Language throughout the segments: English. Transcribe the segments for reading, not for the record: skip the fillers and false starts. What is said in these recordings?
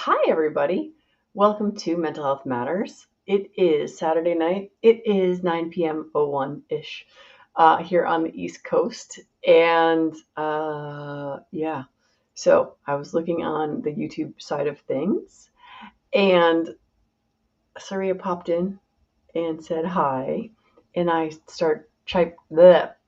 Hi, everybody. Welcome to Mental Health Matters. It is Saturday night. It is 9 p.m. 01-ish here on the East Coast. And yeah, so I was looking on the YouTube side of things, and Saria popped in and said hi. And I start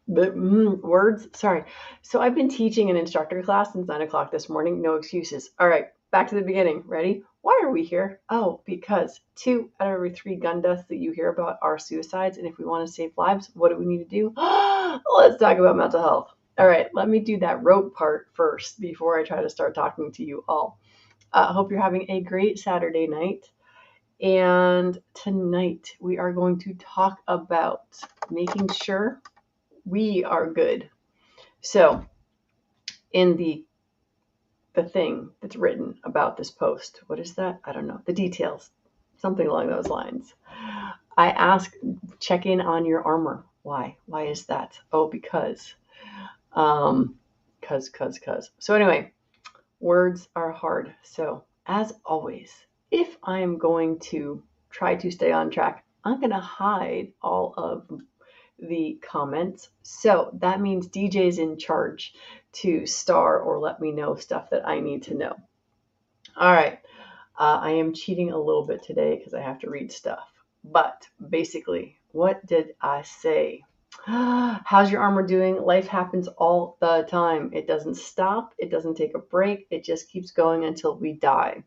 words. Sorry. So I've been teaching an instructor class since 9 o'clock this morning. No excuses. All right, back to the beginning. Ready? Why are we here? Oh, because 2 out of every 3 gun deaths that you hear about are suicides. And if we want to save lives, what do we need to do? Let's talk about mental health. All right, let me do that rope part first before I try to start talking to you all. Hope you're having a great Saturday night. And tonight we are going to talk about making sure we are good. So, in the thing that's written about this post, what is that? I don't know. The details, something along those lines. I ask, check in on your armor. Why? Why is that? Oh, because. Cause. So anyway, words are hard. So as always, if I'm going to try to stay on track, I'm going to hide all of the comments. So that means DJ's in charge to star or let me know stuff that I need to know. All right. I am cheating a little bit today because I have to read stuff. But basically, what did I say? How's your armor doing? Life happens all the time. It doesn't stop. It doesn't take a break. It just keeps going until we die.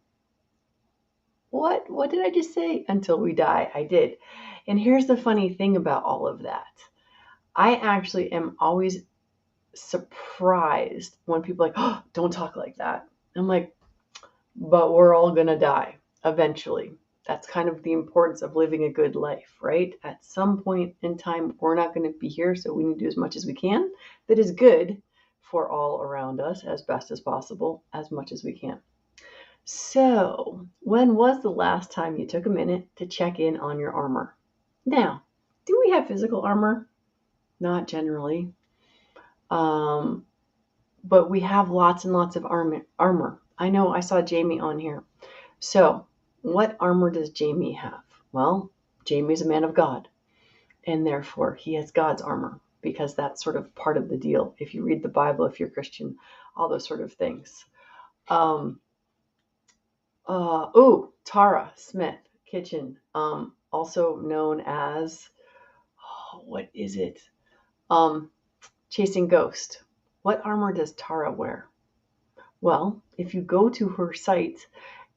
What? What did I just say? Until we die. I did. And here's the funny thing about all of that. I actually am always surprised when people are like, oh, don't talk like that. I'm like, but we're all going to die eventually. That's kind of the importance of living a good life, right? At some point in time, we're not going to be here, so we need to do as much as we can that is good for all around us as best as possible, as much as we can. So, when was the last time you took a minute to check in on your armor? Now, do we have physical armor? Not generally. But we have lots and lots of armor. I know I saw Jamie on here. So, what armor does Jamie have? Well, Jamie's a man of God, and therefore he has God's armor because that's sort of part of the deal. If you read the Bible, if you're Christian, all those sort of things. Tara Smith Kitchen, also known as, what is it? Chasing Ghost. What armor does Tara wear? Well, if you go to her site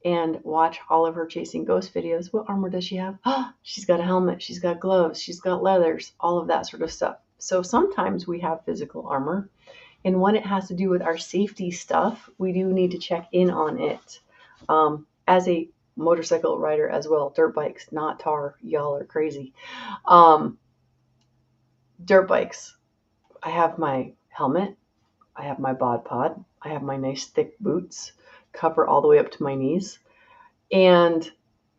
and watch all of her Chasing Ghost videos, what armor does she have? She's got a helmet, she's got gloves, she's got leathers, all of that sort of stuff. So sometimes we have physical armor, and when it has to do with our safety stuff, we do need to check in on it. As a motorcycle rider as well, dirt bikes, not tar, y'all are crazy. Dirt bikes, I have my helmet, I have my bod pod, I have my nice thick boots, cover all the way up to my knees. And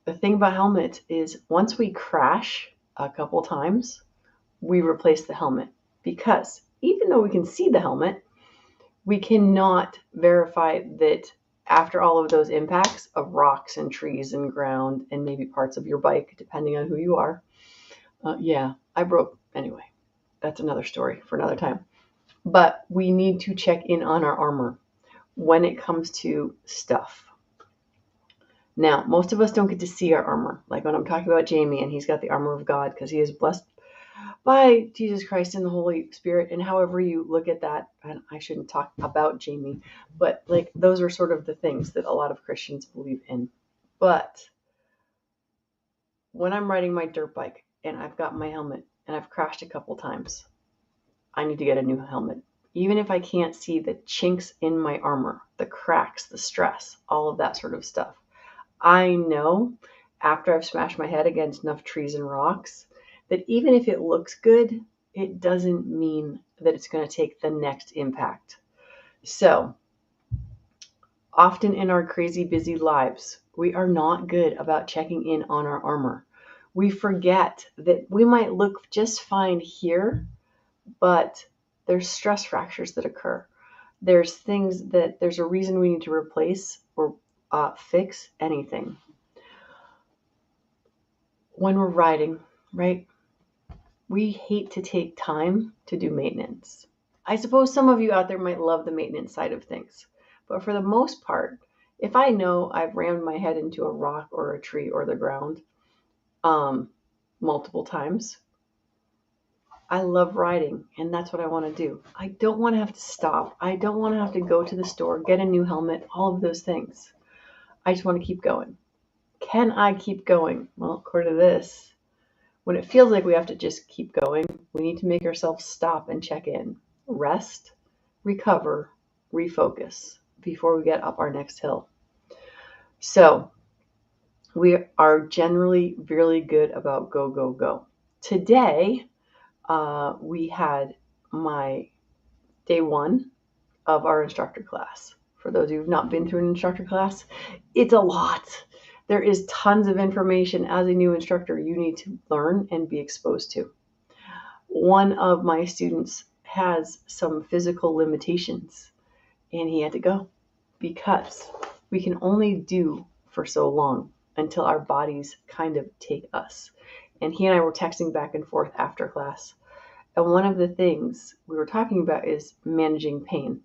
the thing about helmets is once we crash a couple times, we replace the helmet, because even though we can see the helmet, we cannot verify that after all of those impacts of rocks and trees and ground and maybe parts of your bike, depending on who you are. I broke. Anyway, that's another story for another time. But we need to check in on our armor when it comes to stuff. Now, most of us don't get to see our armor. Like when I'm talking about Jamie and he's got the armor of God because he is blessed by Jesus Christ and the Holy Spirit, and however you look at that, and I shouldn't talk about Jamie, but like those are sort of the things that a lot of Christians believe in. But when I'm riding my dirt bike and I've got my helmet and I've crashed a couple times, I need to get a new helmet. Even if I can't see the chinks in my armor, the cracks, the stress, all of that sort of stuff. I know after I've smashed my head against enough trees and rocks that even if it looks good, it doesn't mean that it's going to take the next impact. So, often in our crazy busy lives, we are not good about checking in on our armor. We forget that we might look just fine here, but there's stress fractures that occur. There's a reason we need to replace or fix anything. When we're riding, right, we hate to take time to do maintenance. I suppose some of you out there might love the maintenance side of things, but for the most part, if I know I've rammed my head into a rock or a tree or the ground um, multiple times, I love riding, and that's what I want to do. I don't want to have to stop. I don't want to have to go to the store, get a new helmet, all of those things. I just want to keep going. Can I keep going? Well, according to this, when it feels like we have to just keep going, we need to make ourselves stop and check in, rest, recover, refocus before we get up our next hill. So we are generally really good about go, go, go. Today, we had my day one of our instructor class. For those of you who've not been through an instructor class, it's a lot. There is tons of information as a new instructor you need to learn and be exposed to. One of my students has some physical limitations and he had to go because we can only do for so long until our bodies kind of take us. And he and I were texting back and forth after class. And one of the things we were talking about is managing pain.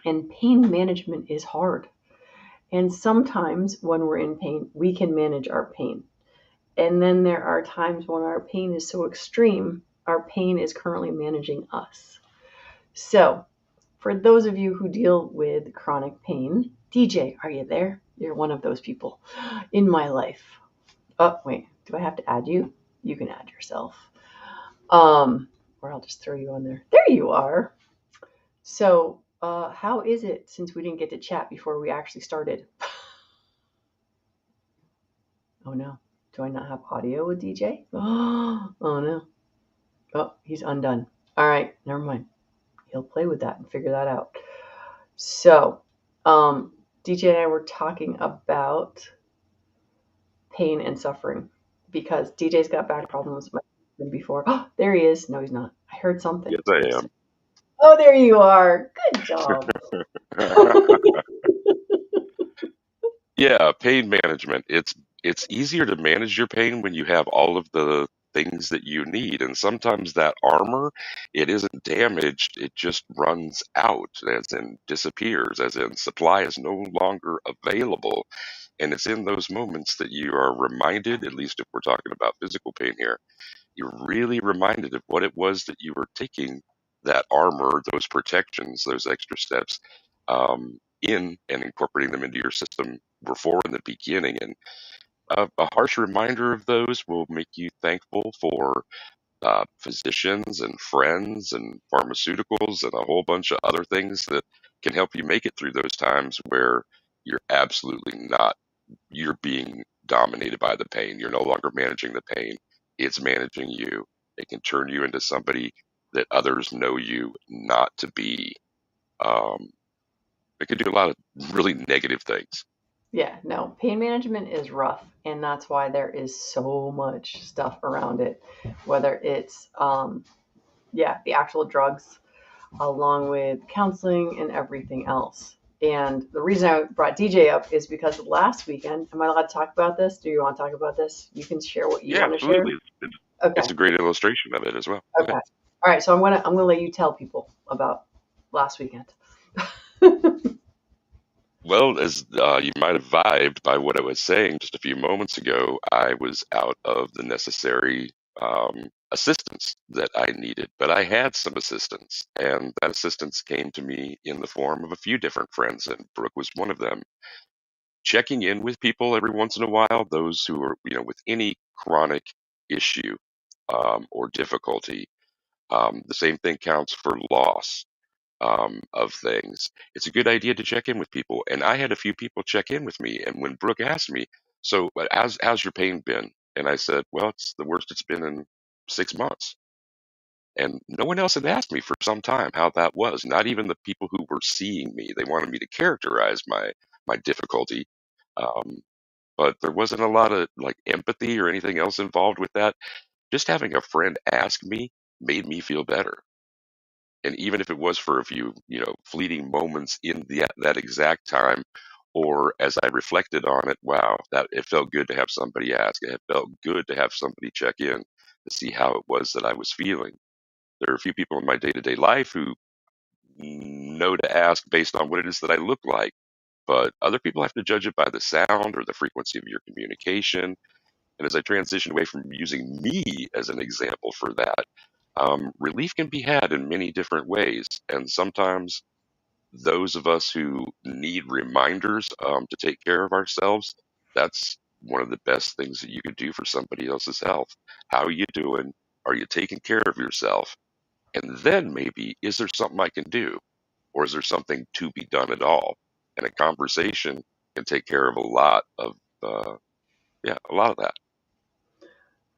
And pain management is hard. And sometimes when we're in pain, we can manage our pain. And then there are times when our pain is so extreme, our pain is currently managing us. So, for those of you who deal with chronic pain, DJ, are you there? You're one of those people in my life. Oh, wait, do I have to add you? You can add yourself. Or I'll just throw you on there. There you are. So, how is it since we didn't get to chat before we actually started? Oh no. Do I not have audio with DJ? Oh no. Oh, he's undone. All right, never mind. He'll play with that and figure that out. So, DJ and I were talking about pain and suffering because DJ's got back problems before. Oh, there he is. No, he's not. I heard something. Yes, I am. Oh, there you are. Good job. Yeah, pain management. It's easier to manage your pain when you have all of the things that you need. And sometimes that armor, it isn't damaged, it just runs out, as in disappears, as in supply is no longer available. And it's in those moments that you are reminded, at least if we're talking about physical pain here, you're really reminded of what it was that you were taking that armor, those protections, those extra steps in and incorporating them into your system before in the beginning. And a harsh reminder of those will make you thankful for physicians and friends and pharmaceuticals and a whole bunch of other things that can help you make it through those times where you're absolutely not, you're being dominated by the pain. You're no longer managing the pain. It's managing you. It can turn you into somebody that others know you not to be. Um, it can do a lot of really negative things. Yeah, no, pain management is rough, and that's why there is so much stuff around it, whether it's, yeah, the actual drugs, along with counseling and everything else. And the reason I brought DJ up is because last weekend, am I allowed to talk about this? Do you want to talk about this? You can share what you Yeah, want to share. absolutely. Okay. It's a great illustration of it as well. Go Okay. ahead. All right. So I'm gonna let you tell people about last weekend. Well, as you might have vibed by what I was saying just a few moments ago, I was out of the necessary assistance that I needed, but I had some assistance, and that assistance came to me in the form of a few different friends, and Brooke was one of them. Checking in with people every once in a while, those who are, with any chronic issue or difficulty. The same thing counts for loss of things. It's a good idea to check in with people. And I had a few people check in with me. And when Brooke asked me, so but how's your pain been? And I said, well, it's the worst it's been in 6 months. And no one else had asked me for some time how that was. Not even the people who were seeing me. They wanted me to characterize my difficulty. Um, but there wasn't a lot of like empathy or anything else involved with that. Just having a friend ask me made me feel better. And even if it was for a few, fleeting moments in that exact time, Or as I reflected on it, wow, that it felt good to have somebody ask. It felt good to have somebody check in to see how it was that I was feeling. There are a few people in my day-to-day life who know to ask based on what it is that I look like, but other people have to judge it by the sound or the frequency of your communication. And as I transition away from using me as an example for that, relief can be had in many different ways. And sometimes those of us who need reminders to take care of ourselves, that's one of the best things that you could do for somebody else's health. How are you doing? Are you taking care of yourself? And then maybe, is there something I can do? Or is there something to be done at all? And a conversation can take care of uh, a lot of that.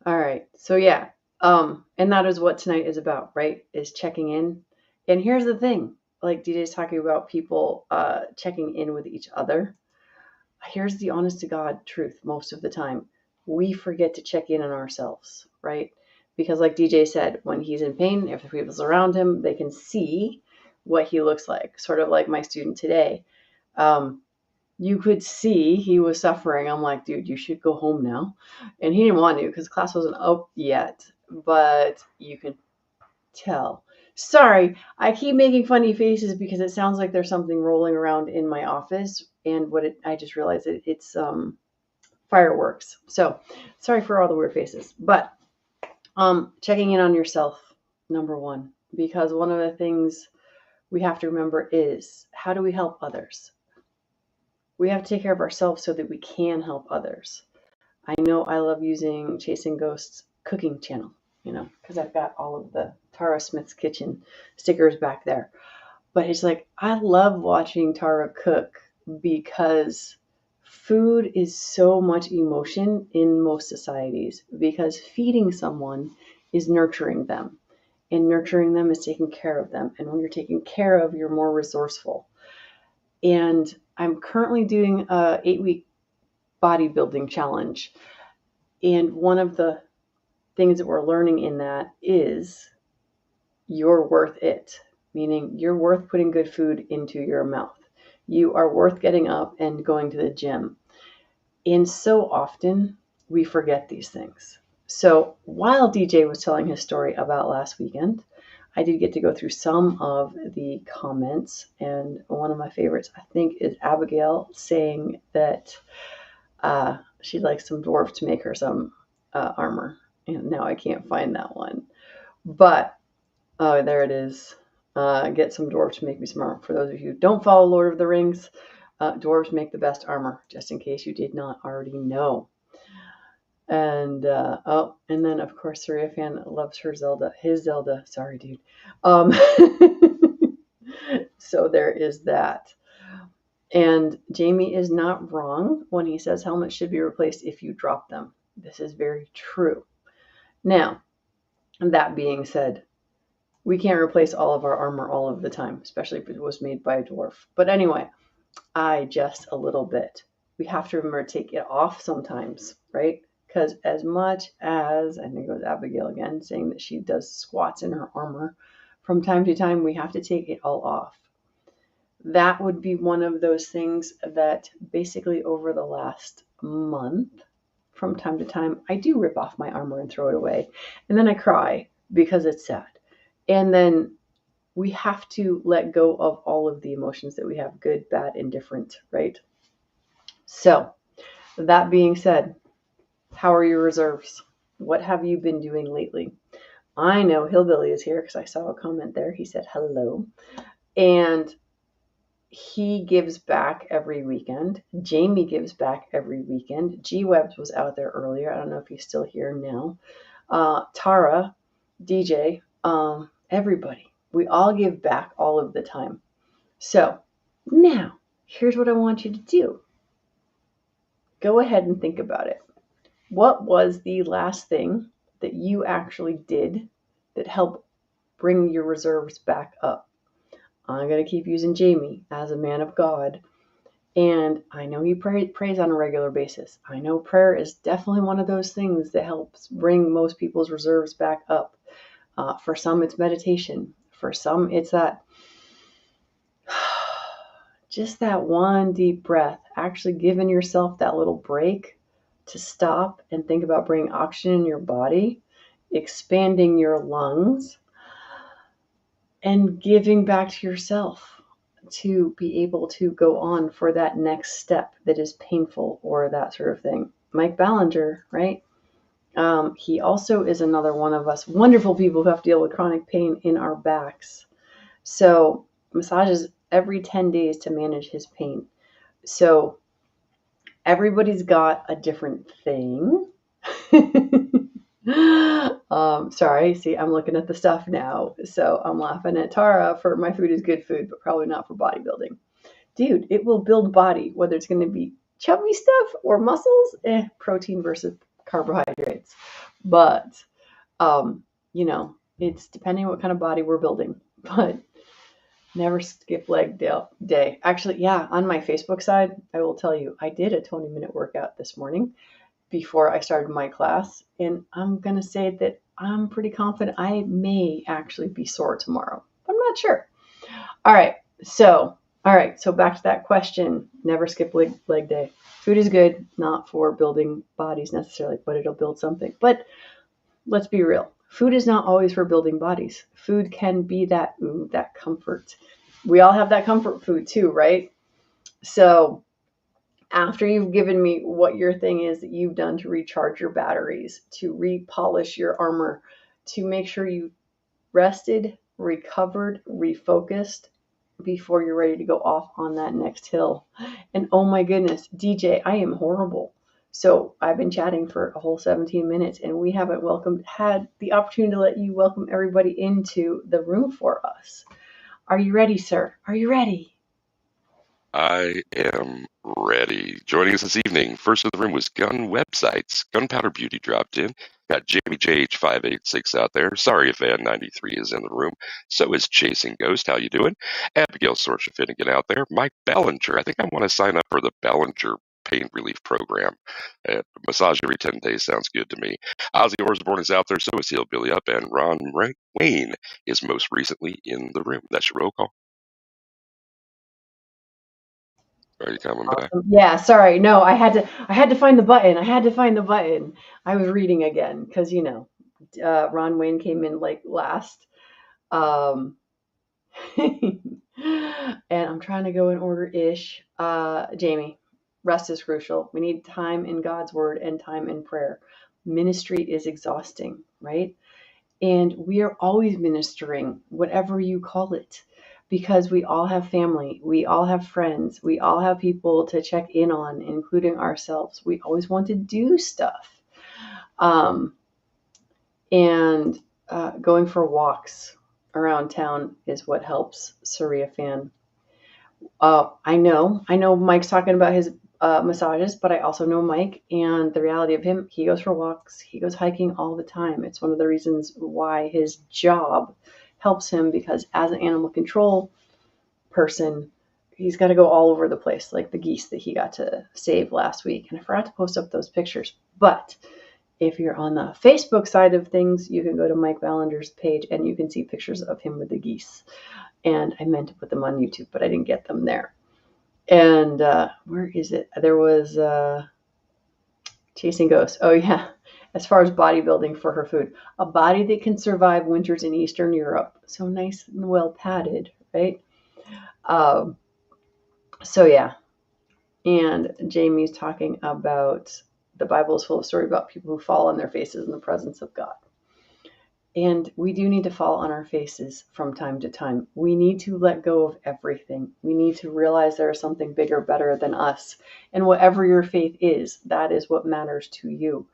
All right. So yeah, and that is what tonight is about, right? Is checking in. And here's the thing, like DJ's talking about people checking in with each other. Here's the honest to God truth most of the time. We forget to check in on ourselves, right? Because like DJ said, when he's in pain, if the people's around him, they can see what he looks like. Sort of like my student today. Um, you could see he was suffering. I'm like, dude, you should go home now. And he didn't want to because class wasn't up yet, but you can tell. Sorry, I keep making funny faces because it sounds like there's something rolling around in my office, and I just realized it's fireworks. So sorry for all the weird faces, but checking in on yourself, number one, because one of the things we have to remember is, how do we help others? We have to take care of ourselves so that we can help others. I know I love using Chasing Ghosts cooking channel, because I've got all of the Tara Smith's Kitchen stickers back there. But it's like, I love watching Tara cook because food is so much emotion in most societies, because feeding someone is nurturing them. And nurturing them is taking care of them. And when you're taken care of, you're more resourceful. And I'm currently doing a 8-week bodybuilding challenge. And one of the things that we're learning in that is you're worth it, meaning you're worth putting good food into your mouth. You are worth getting up and going to the gym. And so often we forget these things. So while DJ was telling his story about last weekend, I did get to go through some of the comments. And one of my favorites, I think, is Abigail saying that she'd like some dwarf to make her some armor. And now I can't find that one. But, oh, there it is. Get some dwarves to make me some armor. For those of you who don't follow Lord of the Rings, dwarves make the best armor, just in case you did not already know. And and then of course Surya fan loves his Zelda. Sorry, dude. Um, so there is that. And Jamie is not wrong when he says helmets should be replaced if you drop them. This is very true. Now, that being said, we can't replace all of our armor all of the time, especially if it was made by a dwarf. But anyway, I jest a little bit. We have to remember to take it off sometimes, right? Because as much as, I think it was Abigail again saying that she does squats in her armor, from time to time we have to take it all off. That would be one of those things that basically over the last month, from time to time, I do rip off my armor and throw it away. And then I cry because it's sad. And then we have to let go of all of the emotions that we have, good, bad, indifferent, right? So, that being said, how are your reserves? What have you been doing lately? I know Hillbilly is here because I saw a comment there. He said hello. And he gives back every weekend. Jamie gives back every weekend. G Webs was out there earlier. I don't know if he's still here now. Tara, DJ, everybody. We all give back all of the time. So now, here's what I want you to do. Go ahead and think about it. What was the last thing that you actually did that helped bring your reserves back up? I'm going to keep using Jamie as a man of God. And I know he prays on a regular basis. I know prayer is definitely one of those things that helps bring most people's reserves back up. For some, it's meditation. For some, it's that just that one deep breath, actually giving yourself that little break to stop and think about bringing oxygen in your body, expanding your lungs, and giving back to yourself to be able to go on for that next step that is painful or that sort of thing. Mike Ballinger, right? He also is another one of us wonderful people who have to deal with chronic pain in our backs. So massages every 10 days to manage his pain. So everybody's got a different thing. Sorry, see, I'm looking at the stuff now. So I'm laughing at Tara for my food is good food, but probably not for bodybuilding. Dude, it will build body, whether it's going to be chubby stuff or muscles, protein versus carbohydrates. But, it's depending what kind of body we're building. But never skip leg day. Actually, yeah, on my Facebook side, I will tell you, I did a 20-minute workout this morning before I started my class. And I'm going to say that I'm pretty confident I may actually be sore tomorrow. I'm not sure. All right. So back to that question. Never skip leg day. Food is good, not for building bodies necessarily, but it'll build something. But let's be real. Food is not always for building bodies. Food can be that comfort. We all have that comfort food too, right? So after you've given me what your thing is that you've done to recharge your batteries, to repolish your armor, to make sure you rested, recovered, refocused before you're ready to go off on that next hill. And oh my goodness, DJ, I am horrible. So I've been chatting for a whole 17 minutes and we haven't had the opportunity to let you welcome everybody into the room for us. Are you ready, sir? Are you ready? I am ready. Joining us this evening, first in the room was Gun Websites. Gunpowder Beauty dropped in. Got Jamie JH586 out there. Sorry if Van93 is in the room. So is Chasing Ghost. How you doing? Abigail Sorcha Finnegan out there. Mike Ballinger. I think I want to sign up for the Ballinger Pain Relief Program. Massage every 10 days sounds good to me. Ozzy Osbourne is out there. So is Hillbilly Up. And Ron Wayne is most recently in the room. That's your roll call. Are you coming back? Awesome. Yeah, sorry. No, I had to find the button. I was reading again because Ron Wayne came in like last. Um, and I'm trying to go in order ish. Jamie, rest is crucial. We need time in God's word and time in prayer. Ministry is exhausting, right? And we are always ministering, whatever you call it, because we all have family, we all have friends, we all have people to check in on, including ourselves. We always want to do stuff. Um, and going for walks around town is what helps. Saria fan. I know Mike's talking about his massages, but I also know Mike, and the reality of him, he goes for walks, he goes hiking all the time. It's one of the reasons why his job helps him, because as an animal control person, he's got to go all over the place, like the geese that he got to save last week. And I forgot to post up those pictures. But if you're on the Facebook side of things, you can go to Mike Ballinger's page and you can see pictures of him with the geese. And I meant to put them on YouTube, but I didn't get them there. And where is it? There was Chasing Ghosts. Oh, yeah. As far as bodybuilding for her food, a body that can survive winters in Eastern Europe. So nice and well padded, right? So, yeah. And Jamie's talking about the Bible is full of stories about people who fall on their faces in the presence of God. And we do need to fall on our faces from time to time. We need to let go of everything. We need to realize there is something bigger, better than us. And whatever your faith is, that is what matters to you.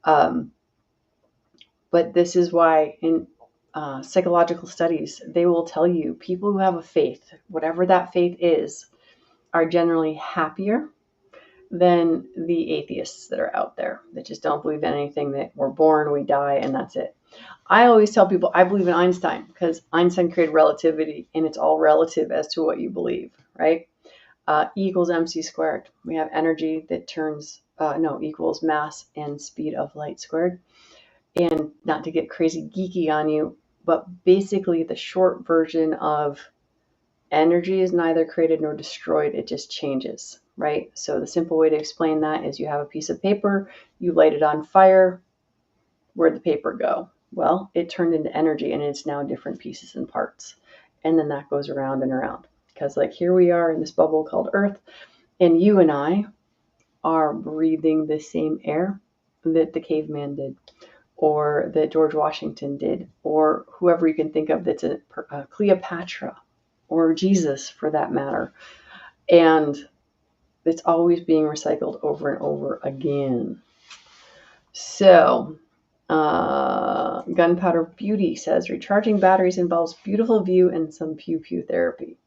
But this is why in psychological studies, they will tell you people who have a faith, whatever that faith is, are generally happier than the atheists that are out there that just don't believe in anything, that we're born, we die, and that's it. I always tell people I believe in Einstein because Einstein created relativity, and it's all relative as to what you believe, right? E equals mc squared. We have energy that equals mass and speed of light squared. And not to get crazy geeky on you, but basically the short version of Energy is neither created nor destroyed, it just changes, right? So the simple way to explain that is you have a piece of paper, you light it on fire, where'd the paper go? Well, it turned into energy and it's now different pieces and parts. And then that goes around and around. Because, like, here we are in this bubble called Earth, and you and I are breathing the same air that the caveman did, or that George Washington did, or whoever you can think of that's a Cleopatra, or Jesus for that matter. And it's always being recycled over and over again. So, Gunpowder Beauty says recharging batteries involves beautiful view and some pew pew therapy.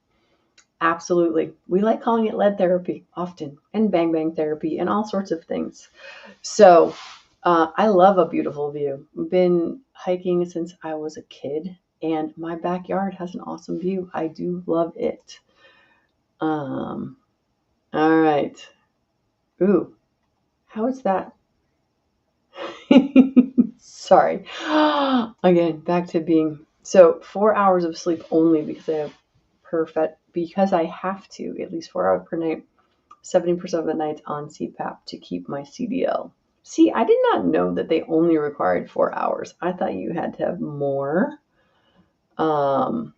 Absolutely. We like calling it lead therapy often, and bang bang therapy, and all sorts of things. So, I love a beautiful view. I've been hiking since I was a kid, and my backyard has an awesome view. I do love it. All right. Ooh, how is that? Sorry. Again, back to being so 4 hours of sleep only because I have to at least 4 hours per night. 70% of the nights on CPAP to keep my CDL. See, I did not know that they only required 4 hours. I thought you had to have more. All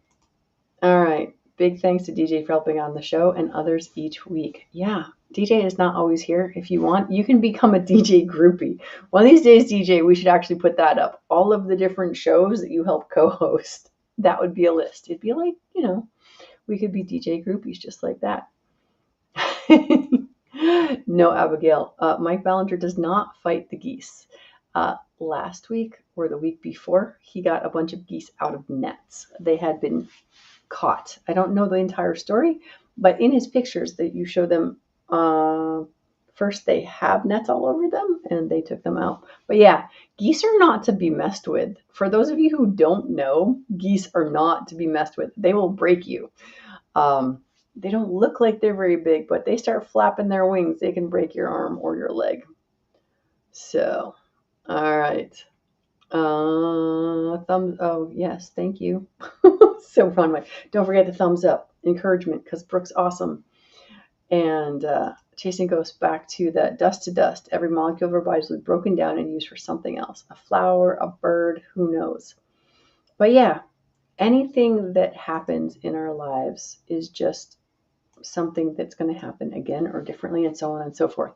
right. Big thanks to DJ for helping on the show and others each week. Yeah, DJ is not always here. If you want, you can become a DJ groupie. One of these days, DJ, we should actually put that up. All of the different shows that you help co-host. That would be a list. It'd be like, we could be DJ groupies just like that. No, Abigail. Mike Ballinger does not fight the geese. Last week or the week before, he got a bunch of geese out of nets. They had been caught. I don't know the entire story, but in his pictures that you show them, first they have nets all over them and they took them out. But yeah, geese are not to be messed with. For those of you who don't know, geese are not to be messed with. They will break you. They don't look like they're very big, but they start flapping their wings, they can break your arm or your leg. So, all right. Thumbs. Oh, yes. Thank you. So fun. Don't forget the thumbs up. Encouragement, because Brooke's awesome. And Chasing Ghosts back to that dust to dust. Every molecule of our bodies will be broken down and used for something else. A flower, a bird, who knows? But yeah, anything that happens in our lives is just something that's going to happen again or differently, and so on and so forth.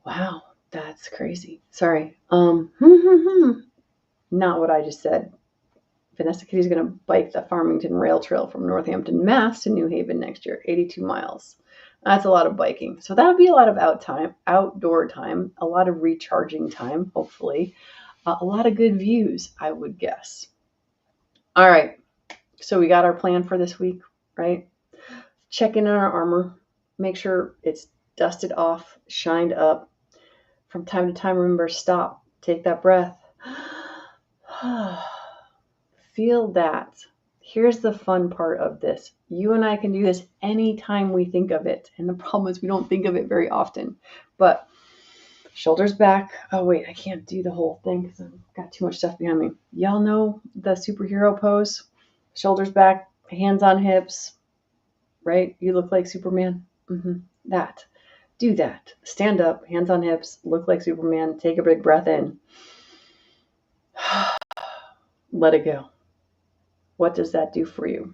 Wow, that's crazy. Sorry. Not what I just said. Vanessa Kitty's going to bike the Farmington Rail Trail from Northampton, Mass. To New Haven next year, 82 miles. That's a lot of biking. So that'll be a lot of outdoor time, a lot of recharging time, hopefully. A lot of good views, I would guess. All right. So we got our plan for this week, right? Check in on our Armour. Make sure it's dusted off, shined up. From time to time, remember, stop. Take that breath. Feel that. Here's the fun part of this. You and I can do this anytime we think of it. And the problem is we don't think of it very often. But shoulders back. Oh, wait, I can't do the whole thing because I've got too much stuff behind me. Y'all know the superhero pose? Shoulders back, hands on hips, right? You look like Superman. That. Do that. Stand up, hands on hips, look like Superman. Take a big breath in. Let it go. What does that do for you?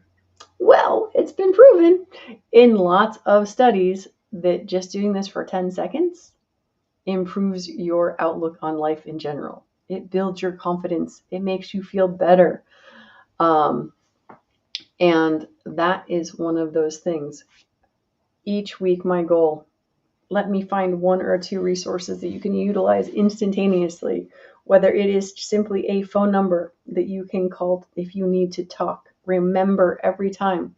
Well, it's been proven in lots of studies that just doing this for 10 seconds improves your outlook on life in general. It builds your confidence. It makes you feel better. And that is one of those things. Each week, my goal, let me find one or two resources that you can utilize instantaneously, whether it is simply a phone number that you can call if you need to talk. Remember every time,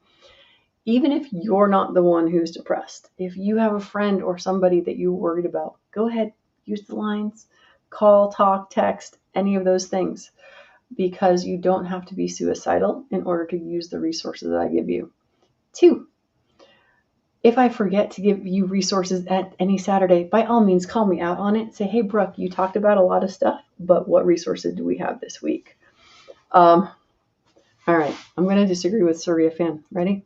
even if you're not the one who's depressed, if you have a friend or somebody that you're worried about, go ahead, use the lines, call, talk, text, any of those things, because you don't have to be suicidal in order to use the resources that I give you. 2, if I forget to give you resources at any Saturday, by all means, call me out on it. Say, hey, Brooke, you talked about a lot of stuff, but what resources do we have this week? All All right, I'm going to disagree with Surya Fan. Ready?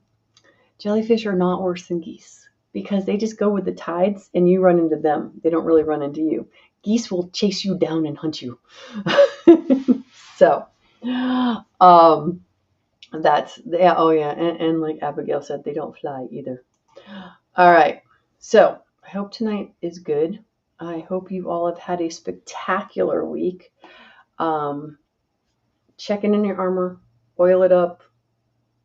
Jellyfish are not worse than geese because they just go with the tides and you run into them. They don't really run into you. Geese will chase you down and hunt you. So, that's, yeah, oh yeah, and like Abigail said, they don't fly either. All right, so I hope tonight is good. I hope you all have had a spectacular week. Um, checking in your armor, oil it up,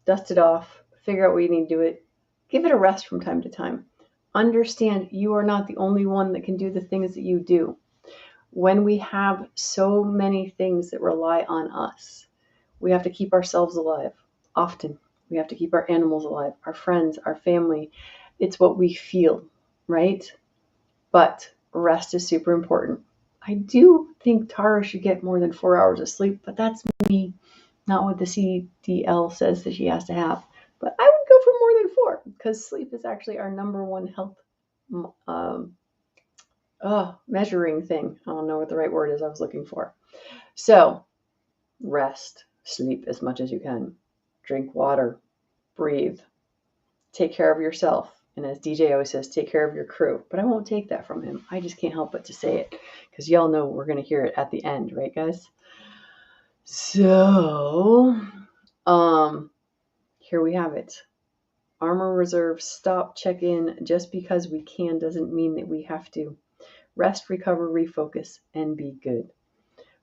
dust it off, figure out what you need to do it. Give it a rest from time to time. Understand you are not the only one that can do the things that you do. When we have so many things that rely on us, we have to keep ourselves alive. Often, we have to keep our animals alive, our friends, our family. It's what we feel, right? But rest is super important. I do think Tara should get more than 4 hours of sleep, but that's me, not what the CDL says that she has to have. But I would go for more than four because sleep is actually our number one health um, measuring thing. I don't know what the right word is I was looking for. So, rest, sleep as much as you can, drink water, breathe, take care of yourself. And as DJ always says, take care of your crew. But I won't take that from him. I just can't help but to say it because y'all know we're going to hear it at the end, right, guys? So, here we have it. Armor Reserve, stop, check in. Just because we can doesn't mean that we have to. Rest, recover, refocus, and be good.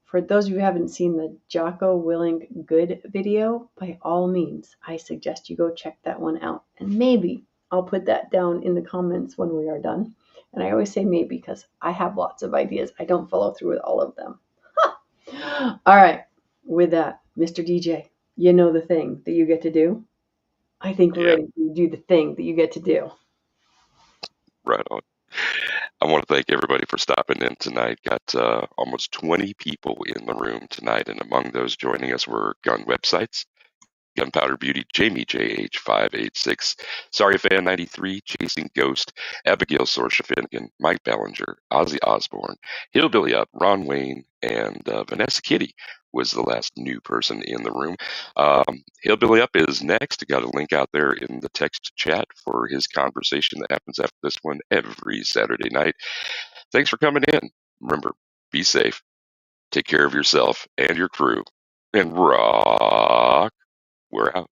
For those of you who haven't seen the Jocko Willing Good video, by all means, I suggest you go check that one out. And maybe I'll put that down in the comments when we are done. And I always say maybe because I have lots of ideas. I don't follow through with all of them. All right. With that, Mr. DJ, you know the thing that you get to do? I think we're Yeah, ready to do the thing that you get to do. right on. I want to thank everybody for stopping in tonight. Got almost 20 people in the room tonight, and among those joining us were gun websites, Gunpowder Beauty, Jamie JH586, Sorry Fan 93, Chasing Ghost, Abigail Sorsha Finnegan, Mike Ballinger, Ozzy Osbourne, Hillbilly Up, Ron Wayne, and Vanessa Kitty was the last new person in the room. Hillbilly Up is next. Got a link out there in the text chat for his conversation that happens after this one every Saturday night. Thanks for coming in. Remember, be safe, take care of yourself and your crew, and rock. We're out.